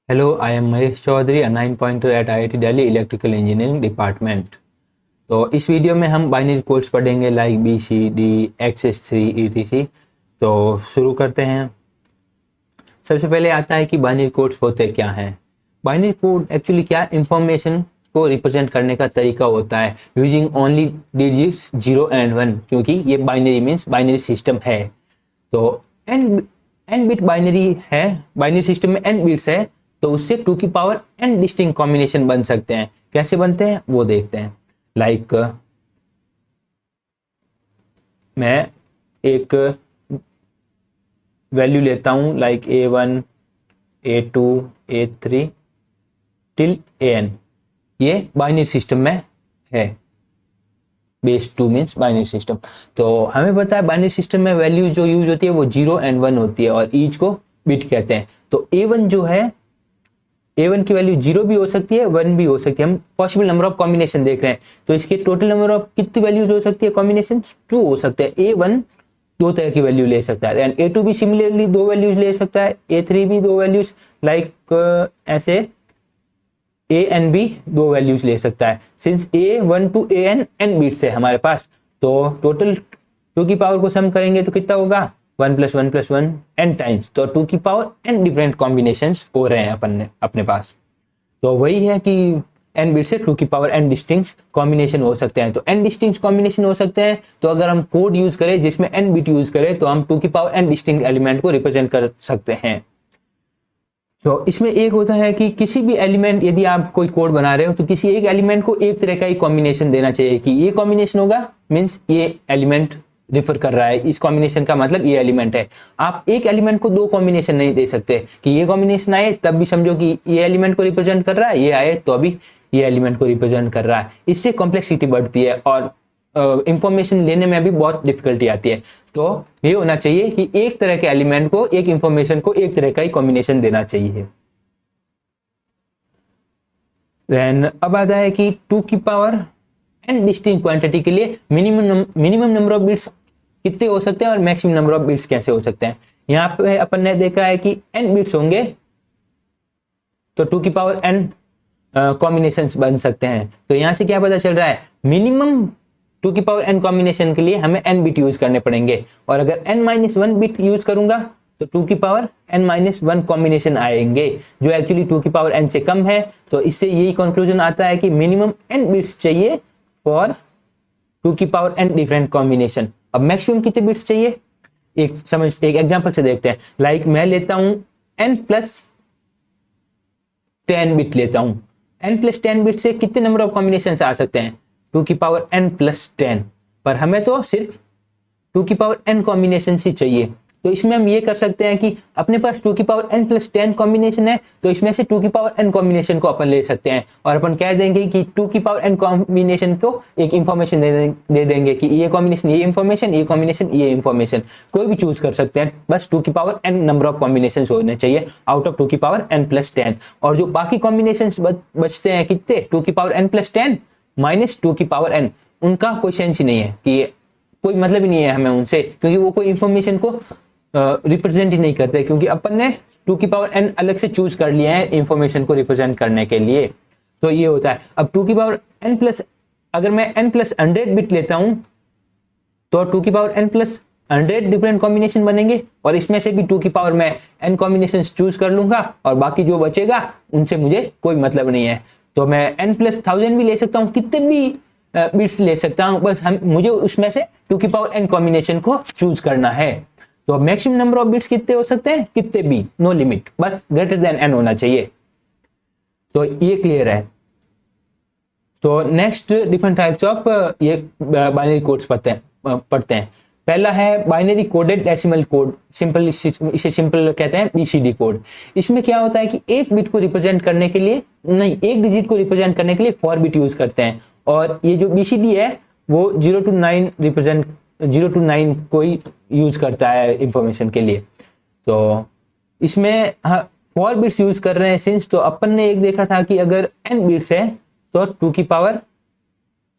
Hello, I am Mahesh Chaudhary, a 9 pointer at IIT Delhi electrical engineering department. तो इस video में हम बाइनरी कोड्स पढ़ेंगे like B C D XS3 ETC। तो शुरू करते हैं। सबसे पहले आता है कि बाइनरी कोड्स होते क्या हैं। बाइनरी कोड एक्चुअली क्या इंफॉर्मेशन को रिप्रेजेंट करने का तरीका होता है यूजिंग ओनली डिजिट्स 0 and 1, क्योंकि ये बाइनरी मीन्स बाइनरी सिस्टम है। तो एन बिट बाइनरी है, बाइनरी सिस्टम में एन बिट्स है, तो उससे 2 की पावर एन डिस्टिंक्ट कॉम्बिनेशन बन सकते हैं। कैसे बनते हैं वो देखते हैं। लाइक मैं एक वैल्यू लेता हूं like A1 A2 A3 till AN, ये बाइनरी सिस्टम में है। Base 2 means binary system. तो हमें पता है बाइनरी सिस्टम में वैल्यू जो यूज होती है वो 0 and 1 होती है और ईच को बिट कहते हैं। तो A1 जो है, A1 की वैल्यू 0 भी हो सकती है 1 भी हो सकती है। हम पॉसिबल नंबर ऑफ कॉम्बिनेशन देख रहे हैं, तो इसके टोटल नंबर ऑफ कितनी वैल्यूज हो सकती है, कॉम्बिनेशन 2 हो सकते हैं। A1 दो तरह की वैल्यू ले सकता है एंड A2 भी सिमिलरली 2 वैल्यूज ले सकता है, A3 भी 2 वैल्यूज, लाइक ऐसे AN भी 2 वैल्यूज ले सकता है। Since A1 to AN n bits है हमारे पास, तो टोटल 2 की पावर को सम करेंगे तो कितना होगा 1 + 1 + 1 n टाइम्स। तो 2 की पावर n डिफरेंट कॉम्बिनेशंस हो रहे हैं अपने पास। तो वही है कि n बिट से 2 की पावर n डिस्टिंक्ट कॉम्बिनेशन हो सकते हैं। तो n डिस्टिंक्ट कॉम्बिनेशन हो सकते हैं, तो अगर हम कोड यूज करें जिसमें n बिट यूज करें तो हम 2 की पावर n डिस्टिंक्ट एलिमेंट को रिप्रेजेंट कर सकते हैं। तो इसमें एक होता है कि किसी भी एलिमेंट, यदि आप कोई कोड बना रहे हो तो किसी एक एलिमेंट को एक तरह का ही कॉम्बिनेशन देना चाहिए कि ये कॉम्बिनेशन होगा मीन्स ये एलिमेंट रिफर कर रहा है, इस कॉम्बिनेशन का मतलब ये एलिमेंट है। आप एक एलिमेंट को 2 कॉम्बिनेशन नहीं दे सकते कि ये कॉम्बिनेशन आए तब भी समझो कि ये एलिमेंट को रिप्रेजेंट कर रहा है, ये आए तो अभी ये एलिमेंट को रिप्रेजेंट कर रहा है। इससे कॉम्प्लेक्सिटी बढ़ती है और इंफॉर्मेशन लेने में भी बहुत डिफिकल्टी आती है। तो ये होना चाहिए कि एक तरह के एलिमेंट को, एक इंफॉर्मेशन को एक तरह का ही कॉम्बिनेशन देना चाहिए। देन अब आता है कि 2 की पावर n डिस्टिंक्ट क्वांटिटी के लिए मिनिमम नंबर ऑफ बिट्स कितने हो सकते हैं और मैक्सिमम नंबर ऑफ बिट्स कैसे हो सकते हैं। यहाँ पे अपन ने देखा है कि n बिट्स होंगे तो 2 की पावर n कॉम्बिनेशंस बन सकते हैं। तो यहाँ से क्या पता चल रहा है, मिनिमम 2 की पावर n कॉम्बिनेशन के लिए हमें n बिट यूज करने पड़ेंगे, और अगर n-1 बिट यूज करूंगा तो 2 की पावर n-1 कॉम्बिनेशन आएंगे, जो एक्चुअली 2 की पावर n से कम है। तो इससे यही कंक्लूजन आता है कि मिनिमम n बिट्स चाहिए फॉर 2 की पावर n डिफरेंट कॉम्बिनेशन। अब मैक्सिमम कितने बिट्स चाहिए, एक एग्जांपल से देखते हैं। लाइक मैं लेता हूं n+10 बिट लेता हूं। n+10 बिट से कितने नंबर ऑफ कॉम्बिनेशन आ सकते हैं, 2 की पावर n+10, पर हमें तो सिर्फ 2 की पावर n कॉम्बिनेशन ही चाहिए। तो इसमें हम ये कर सकते हैं कि अपने पास 2 की पावर n+10 कॉम्बिनेशन है, तो इसमें से 2 की पावर n कॉम्बिनेशन को अपन ले सकते हैं और अपन कह देंगे कि 2 की पावर n कॉम्बिनेशन को एक इंफॉर्मेशन दे देंगे कि ये कॉम्बिनेशन ये इंफॉर्मेशन, ये कॉम्बिनेशन ये इंफॉर्मेशन, कोई भी चूज कर सकते हैं। बस 2 की power n number of combination होने चाहिए आउट ऑफ 2 की पावर n+10। और जो बाकी कॉम्बिनेशन बचते हैं कितने, 2 की पावर n+10 माइनस 2 की पावर n, उनका कोई सेंस ही नहीं है, कि कोई मतलब ही नहीं है हमें उनसे, क्योंकि वो कोई इंफॉर्मेशन को रिप्रेजेंट ही नहीं करते, क्योंकि अपन ने 2 की पावर n अलग से चूज कर लिया है इंफॉर्मेशन को रिप्रेजेंट करने के लिए। तो ये होता है। अब 2 की पावर n+, अगर मैं n+100 बिट लेता हूं तो 2 की पावर n+100 डिफरेंट कॉम्बिनेशन बनेंगे, और इसमें से भी 2 की पावर में n कॉम्बिनेशन चूज कर लूंगा और बाकी जो बचेगा उनसे मुझे कोई मतलब नहीं है। तो मैं n+1000 भी ले सकता हूँ, कितने भी बिट्स ले सकता हूँ, बस मुझे उसमें से 2 की पावर n कॉम्बिनेशन को चूज करना है। तो मैक्सिमम नंबर ऑफ बिट्स कितने हो सकते हैं, कितने भी, नो लिमिट, बस ग्रेटर देन n होना चाहिए। तो ये क्लियर है। तो नेक्स्ट डिफरेंट टाइप्स ऑफ ये बाइनरी कोड्स पढ़ते हैं। पहला है binary coded decimal code, simple, इसे सिंपल कहते हैं BCD कोड। इसमें क्या होता है कि एक बिट को रिप्रेजेंट करने के लिए, नहीं, एक डिजिट को रिप्रेजेंट करने के लिए 4 बिट यूज करते हैं, और ये जो BCD है वो 0 to 9 रिप्रेजेंट, 0 to 9 को ही यूज करता है इंफॉर्मेशन के लिए। तो इसमें 4 बिट्स यूज कर रहे हैं सिंस, तो अपन ने एक देखा था कि अगर n बिट्स है तो 2 की पावर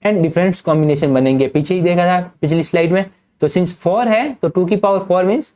n डिफरेंट कॉम्बिनेशन बनेंगे, पीछे ही देखा था पिछली स्लाइड में। तो सिंस 4 है तो 2 की पावर 4 मीन्स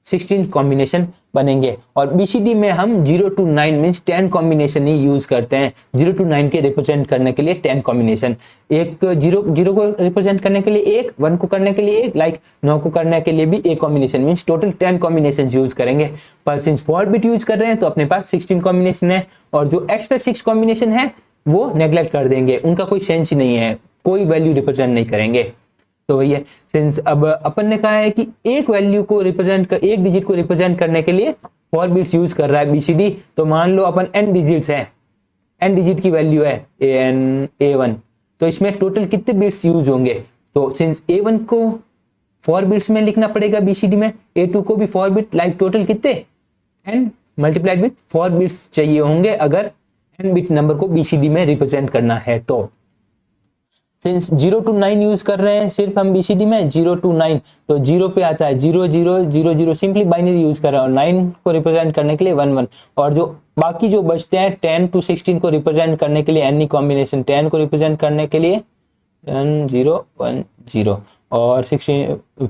16 कॉम्बिनेशन बनेंगे। और बीसीडी में हम 0 to 9 means 10 combination he use करते हैं। 0 to 9 के रिप्रेजेंट करने के लिए 10 कॉम्बिनेशन, एक जीरो को रिप्रेजेंट करने के लिए एक, 1 को करने के लिए एक, लाइक 9 को करने के लिए भी एक combination, means total 10 combination use करेंगे। पर सिंस 4 बिट यूज कर रहे हैं तो अपने पास 16 कॉम्बिनेशन है, और जो एक्स्ट्रा 6 कॉम्बिनेशन है वो नेग्लेक्ट कर देंगे, उनका कोई सेंस ही नहीं है, कोई वैल्यू रिप्रेजेंट नहीं करेंगे। तो वही है, सिंस अब अपन ने कहा है कि एक वैल्यू को एक डिजिट को रिप्रेजेंट करने के लिए 4 बिट्स यूज कर रहा है बीसीडी। तो मान लो अपन n डिजिट्स है, n डिजिट की वैल्यू है a1, तो इसमें टोटल कितने बिट्स यूज होंगे? तो सिंस a1 को 4 बिट्स में लिखना पड़ेगा बीसीडी में, a2 को भी 4 बिट, लाइक टोटल कितने n मल्टीप्लाइड विथ 4 बिट्स चाहिए होंगे अगर n बिट नंबर को बीसीडी में रिप्रेजेंट करना है। तो सिंस 0 to 9 यूज कर रहे हैं सिर्फ हम बीसीडी में, 0 to 9, तो 0 पे आता है 0 0 0 0, सिंपली बाइनरी यूज कर रहे हैं, और 9 को रिप्रेजेंट करने के लिए 1 1, और जो बाकी जो बचते हैं 10 to 16 को रिप्रेजेंट करने के लिए एनी कॉम्बिनेशन, 10 को रिप्रेजेंट करने के लिए 1 0 1 0, और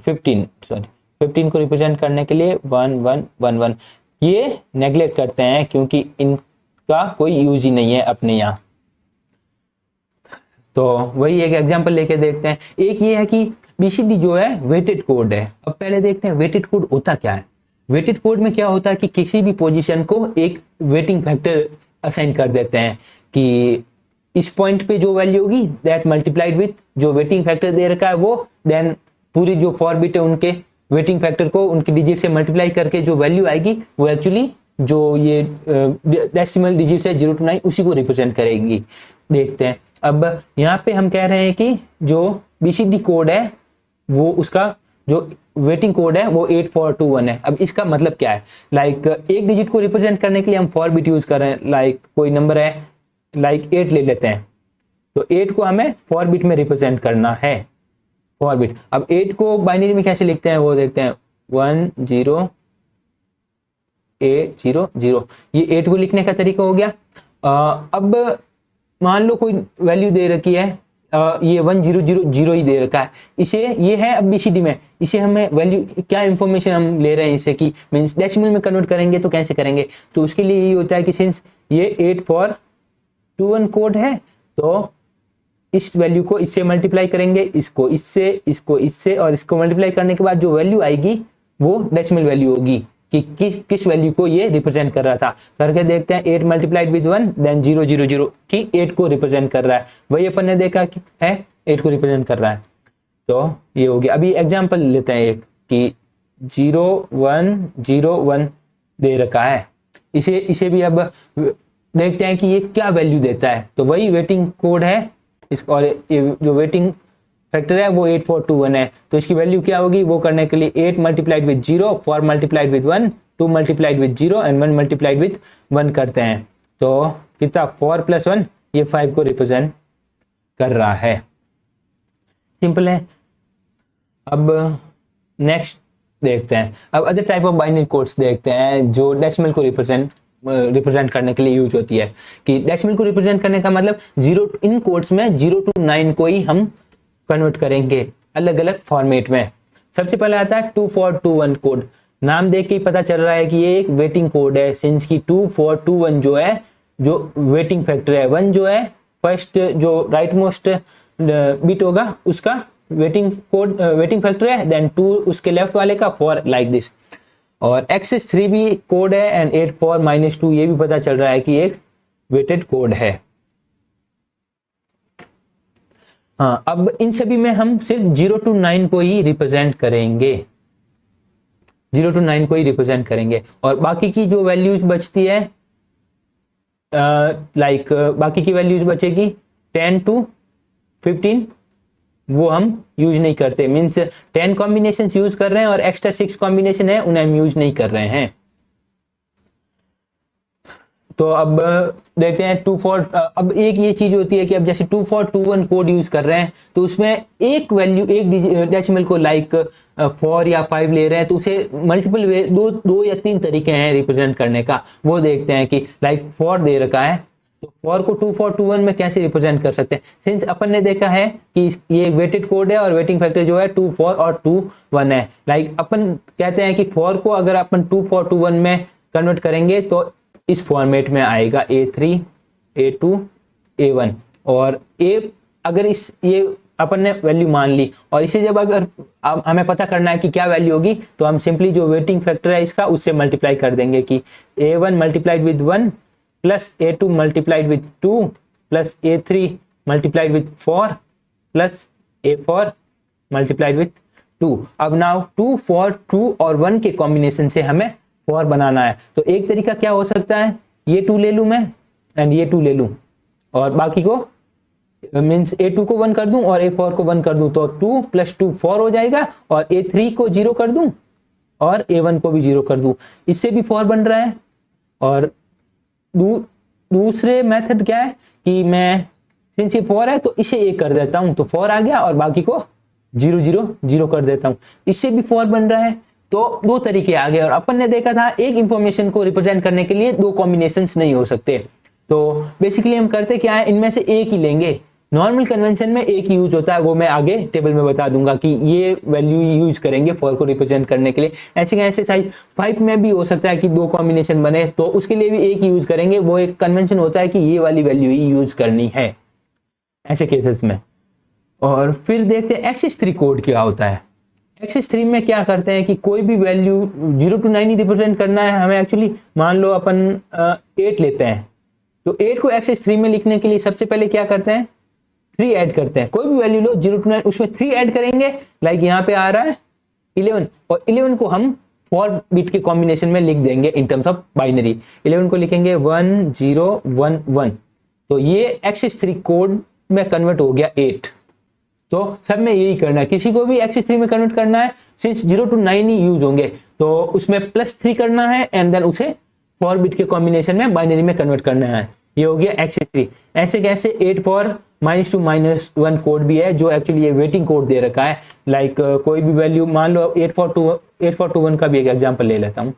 15 को रिप्रेजेंट करने के लिए 1 1 1 1। ये नेग्लेक्ट करते हैं क्योंकि इनका कोई यूज ही नहीं है अपने यहाँ। तो वही एक एग्जांपल लेके देखते हैं। एक ये है कि बीसीडी जो है वेटेड कोड है। अब पहले देखते हैं वेटेड कोड होता क्या है। वेटेड कोड में क्या होता है कि किसी भी पोजीशन को एक वेटिंग फैक्टर असाइन कर देते हैं कि इस पॉइंट पे जो वैल्यू होगी दैट मल्टीप्लाइड विथ जो वेटिंग फैक्टर दे रखा है वो, देन पूरी जो 4 बिट है उनके वेटिंग फैक्टर को उनकी डिजिट से मल्टीप्लाई करके जो वैल्यू आएगी वो एक्चुअली जो ये डेसिमल डिजिट है 0 to 9 उसी को रिप्रेजेंट करेगी। देखते हैं, अब यहाँ पे हम कह रहे हैं कि जो बीसीडी कोड है वो उसका जो वेटिंग कोड है वो 8421 है। अब इसका मतलब क्या है? लाइक एक डिजिट को रिप्रेजेंट करने के लिए हम 4 बिट यूज कर रहे हैं, लाइक कोई नंबर है, लाइक 8 ले लेते हैं, तो 8 को हमें 4 बिट में रिप्रेजेंट करना है, 4 बिट। अब 8 को बाइनरी में कैसे लिखते हैं वो देखते हैं, 1 0 8 0 0, ये 8 को लिखने का तरीका हो गया। अब मान लो कोई वैल्यू दे रखी है, ये 1 0 0 0 ही दे रखा है, इसे ये है अब बीसीडी में, इसे हमें वैल्यू क्या इंफॉर्मेशन हम ले रहे हैं इससे कि मींस डेसिमल में कन्वर्ट करेंगे तो कैसे करेंगे? तो उसके लिए ये होता है कि सिंस ये 8421 कोड है तो इस वैल्यू को इससे मल्टीप्लाई करेंगे, इसको इससे और इसको मल्टीप्लाई करने के बाद जो वैल्यू आएगी वो डेसिमल वैल्यू होगी कि किस वैल्यू को ये रिप्रेजेंट कर रहा था। करके देखते हैं, 8 मल्टीप्लाइड विद 1 देन 0 0 0 कि 8 को रिप्रेजेंट कर रहा है, वही अपन ने देखा कि है 8 को रिप्रेजेंट कर रहा है। तो ये हो गया। अभी एग्जांपल लेते हैं एक कि 0 1 0 1 दे रखा है, इसे भी अब देखते हैं कि ये क्या वैल्यू देता है। तो वही वेटिंग कोड है इसका, और ये जो वेटिंग फैक्टर है वो 8421 है, तो इसकी वैल्यू क्या होगी वो करने के लिए 8 multiplied with 0, 4 multiplied with 1, 2 multiplied with 0 and 1 multiplied with 1 करते हैं। तो कितना 4 + 1 ये 5 को रिप्रेजेंट कर रहा है। सिंपल है। अब नेक्स्ट देखते हैं, अब other type of binary codes देखते हैं जो डेसिमल को रिप्रेजेंट करने के लिए यूज होती है। कि डेसिमल को रिप्रेजेंट करने का मतलब इन कोड्स में 0 to 9 को ही हम कन्वर्ट करेंगे अलग अलग फॉर्मेट में। सबसे पहले आता है 2421 कोड। नाम देख के ही पता चल रहा है कि ये एक वेटिंग कोड है, सिंस की 2421 जो है जो वेटिंग फैक्टर है, 1 जो है फर्स्ट जो राइट मोस्ट बिट होगा उसका वेटिंग फैक्टर है, देन 2 उसके लेफ्ट वाले का, 4 लाइक दिस। और एक्सेस 3 भी कोड है एंड 8 4 -2 ये भी पता चल रहा है कि एक वेटेड कोड है। हाँ, अब इन सभी में हम सिर्फ 0 to 9 को ही रिप्रेजेंट करेंगे, 0 to 9 को ही रिप्रेजेंट करेंगे, और बाकी की जो वैल्यूज बचती है बाकी की वैल्यूज बचेगी 10 to 15 वो हम यूज नहीं करते, मीन्स 10 कॉम्बिनेशन यूज कर रहे हैं और एक्स्ट्रा 6 कॉम्बिनेशन है उन्हें हम यूज नहीं कर रहे हैं। तो अब देखते हैं 24, अब एक ये चीज होती है कि अब जैसे 2421 कोड यूज कर रहे हैं तो उसमें एक वैल्यू एक डेसिमल को लाइक 4 या 5 ले रहे हैं, तो उसे मल्टीपल दो या तीन तरीके हैं रिप्रेजेंट करने का। वो देखते हैं कि लाइक 4 दे रखा है तो फॉर को 2 for 2 1 में कैसे रिप्रेजेंट कर सकते हैं? सिंस अपन ने देखा है कि ये एक वेटेड कोड है और वेटिंग फैक्टर जो है 2 for और 2 1 है। लाइक अपन कहते हैं कि फॉर को अगर अपन 2 for 2 1 में कन्वर्ट करेंगे तो इस फॉर्मेट में आएगा A3 A2 A1 और A अगर इस ये अपन ने वैल्यू मान ली और इसे जब अगर हमें पता करना है कि क्या वैल्यू होगी तो हम सिंपली जो वेटिंग फैक्टर है इसका उससे मल्टीप्लाई कर देंगे कि A1 multiplied with 1 plus A2 multiplied with 2 plus A3 multiplied with 4 plus A4 multiplied with 2। अब नाउ 2 for 2 और 1 के कॉम्बिनेशन से हमें 4 बनाना है। तो एक तरीका क्या हो सकता है, ये 2 ले लूं मैं एंड ये 2 ले लूं और बाकी को मीन्स A2 को 1 कर दूं और A4 को 1 कर दूं तो 2 प्लस 2 4 हो जाएगा और A3 को 0 कर दूं और A1 को भी 0 कर दूं, इससे भी 4 बन रहा है। और दूसरे मेथड क्या है कि मैं सिंस ये 4 है तो इसे 1 कर देता हूं तो 4 आ गया और बाकी को 0 0 0 कर देता हूं, इससे भी 4 बन रहा है। तो दो तरीके आ गए और अपन ने देखा था एक इंफॉर्मेशन को रिप्रेजेंट करने के लिए दो कॉम्बिनेशंस नहीं हो सकते। तो बेसिकली हम करते क्या है, इनमें से एक ही लेंगे। नॉर्मल कन्वेंशन में एक यूज होता है, वो मैं आगे टेबल में बता दूंगा कि ये वैल्यू यूज करेंगे फॉर को रिप्रेजेंट करने के लिए। ऐसे एक्सरसाइज 5 में भी हो सकता है कि दो कॉम्बिनेशन बने तो उसके लिए भी एक यूज करेंगे, वो एक कन्वेंशन होता है कि ये वाली वैल्यू ही यूज करनी है ऐसे केसेस में। और फिर देखते हैं एक्सेस 3 कोड क्या होता है। एक्सेस 3 में क्या करते हैं कि कोई भी वैल्यू 0 to 9 ही रिप्रेजेंट करना है हमें। एक्चुअली मान लो अपन 8 लेते हैं तो 8 को एक्सेस 3 में लिखने के लिए सबसे पहले क्या करते हैं, 3 ऐड करते हैं। कोई भी वैल्यू लो 0 to 9 उसमें 3 ऐड करेंगे। लाइक यहाँ पे आ रहा है 11 और 11 को हम 4 बिट के कॉम्बिनेशन में लिख देंगे इन टर्म्स ऑफ बाइनरी। 11 को लिखेंगे 1 0 1 1 तो ये एक्सेस 3 कोड में कन्वर्ट हो गया 8। तो सब में यही करना है, किसी को भी एक्सेस 3 में कन्वर्ट करना है सिंस 0 to 9 ही यूज होंगे तो उसमें +3 करना है एंड देन उसे 4 बिट के कॉम्बिनेशन में बाइनरी में कन्वर्ट करना है। ये हो गया एक्सेस 3। ऐसे कैसे 8 for -2 -1 कोड भी है जो एक्चुअली ये वेटिंग कोड दे रखा है। लाइक कोई भी वैल्यू मान लो 8 for 2 1 का भी एक एग्जांपल ले लेता हूं।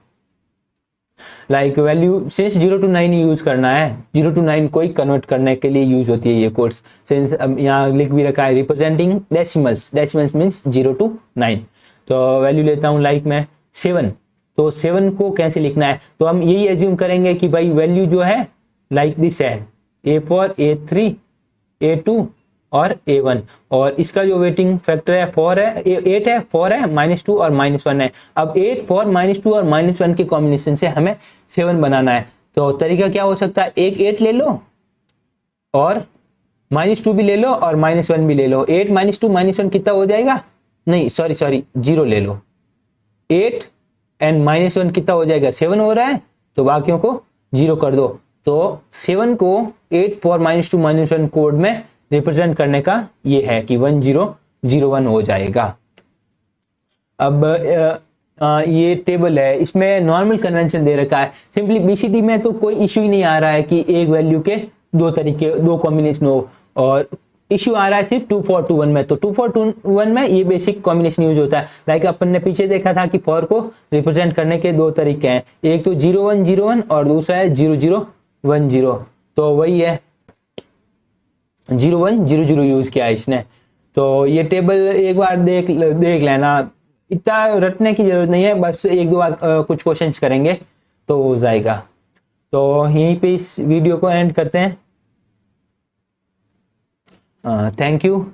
Like value since 0 to 9 use करना है, 0 to 9 को ही कन्वर्ट करने के लिए यूज होती है ये कोड्स। सिंस यहाँ लिख भी रखा है representing decimals, decimals means 0 to 9। तो वैल्यू लेता हूँ लाइक मैं 7, तो 7 को कैसे लिखना है तो हम यही एज्यूम करेंगे कि भाई वैल्यू जो है लाइक दिस है A4 A3 A2 और A1 और इसका जो वेटिंग फैक्टर है 4 है 8 है 4 है -2 और -1 है। अब 8 4 -2 और -1 के कॉम्बिनेशन से हमें 7 बनाना है। तो तरीका क्या हो सकता है, एक 8 ले लो और -2 भी ले लो और -1 भी ले लो। 8 -2 -1 कितना हो जाएगा, नहीं सॉरी 0 ले लो। 8 एंड -1 कितना हो जाएगा, 7 हो रहा है तो बाकियों को 0 कर दो। तो 7 को 8 4 -2 -1 कोड में रिप्रेजेंट करने का ये है कि 1 0 0 1 हो जाएगा। अब ये टेबल है, इसमें नॉर्मल कन्वेंशन दे रखा है। सिंपली बीसीडी में तो कोई इश्यू ही नहीं आ रहा है कि एक वैल्यू के दो तरीके दो कॉम्बिनेशन हो, और इश्यू आ रहा है सिर्फ 2 for 2 1 में। तो 2 for 2 1 में ये बेसिक कॉम्बिनेशन यूज होता है। लाइक अपन ने पीछे देखा था कि फॉर को रिप्रेजेंट करने के दो तरीके हैं, एक तो 0 1 0 1 और दूसरा है 0 0 1 0। तो वही है 0 1 0 0 यूज किया है इसने। तो ये टेबल एक बार देख लेना, इतना रटने की जरूरत नहीं है, बस एक दो बार कुछ क्वेश्चंस करेंगे तो हो जाएगा। तो यहीं पे इस वीडियो को एंड करते हैं। Thank you.